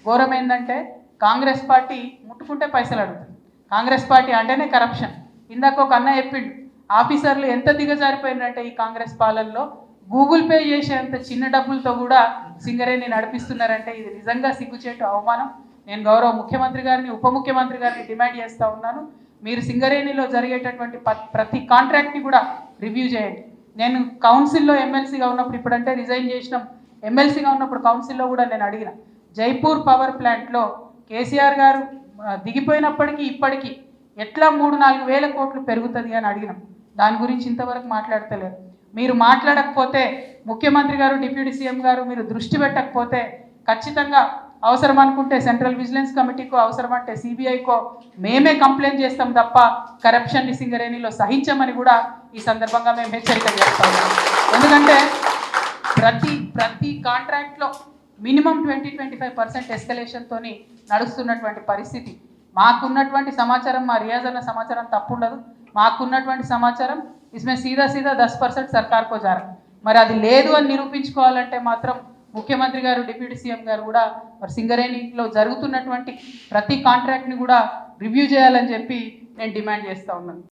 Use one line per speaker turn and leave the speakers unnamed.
ఘోరం ఏంటంటే కాంగ్రెస్ పార్టీ ముట్టుకుంటే పైసలు అడుగుతుంది. కాంగ్రెస్ పార్టీ అంటేనే కరప్షన్. ఇందాక ఒక అన్న చెప్పిండు, ఆఫీసర్లు ఎంత దిగజారిపోయిందంటే ఈ కాంగ్రెస్ పాలనలో గూగుల్ పే చేసేంత చిన్న డబ్బులతో కూడా సింగరేణి నడిపిస్తున్నారంటే ఇది నిజంగా సిగ్గుచేటు, అవమానం. నేను గౌరవ ముఖ్యమంత్రి గారిని, ఉప ముఖ్యమంత్రి గారిని డిమాండ్ చేస్తూ ఉన్నాను, మీరు సింగరేణిలో జరిగేటటువంటి ప్రతి కాంట్రాక్ట్ని కూడా రివ్యూ చేయండి. నేను కౌన్సిల్లో ఎమ్మెల్సీగా ఉన్నప్పుడు, ఇప్పుడంటే రిజైన్ చేసినాం, ఎమ్మెల్సీగా ఉన్నప్పుడు కౌన్సిల్లో కూడా నేను అడిగిన, జైపూర్ పవర్ ప్లాంట్లో కేసీఆర్ గారు దిగిపోయినప్పటికీ ఇప్పటికీ ఎట్లా 3-4 వేల కోట్లు పెరుగుతుంది అని అడిగినాం. దాని గురించి ఇంతవరకు మాట్లాడతలేరు. మీరు మాట్లాడకపోతే, ముఖ్యమంత్రి గారు, డిప్యూటీ సీఎం గారు మీరు దృష్టి పెట్టకపోతే ఖచ్చితంగా అవసరం అనుకుంటే సెంట్రల్ విజిలెన్స్ కమిటీకో, అవసరం అంటే సిబిఐకో మేమే కంప్లైంట్ చేస్తాం తప్ప కరప్షన్ని సింగరేణిలో సహించమని కూడా ఈ సందర్భంగా మేము హెచ్చరిక చేస్తాం. ఎందుకంటే ప్రతి కాంట్రాక్ట్లో మినిమం 20-25% ఎస్కలేషన్తో నడుస్తున్నటువంటి పరిస్థితి. మాకున్నటువంటి సమాచారం, మా రియాజ్ అన్న సమాచారం తప్పుండదు, మాకున్నటువంటి సమాచారం ఇస్మే సీదా 10% సర్కార్కో జారా. మరి అది లేదు అని నిరూపించుకోవాలంటే మాత్రం ముఖ్యమంత్రి గారు, డిప్యూటీ సీఎం గారు కూడా మరి సింగరేణిలో జరుగుతున్నటువంటి ప్రతి కాంట్రాక్ట్ని కూడా రివ్యూ చేయాలని చెప్పి నేను డిమాండ్ చేస్తూ ఉన్నాను.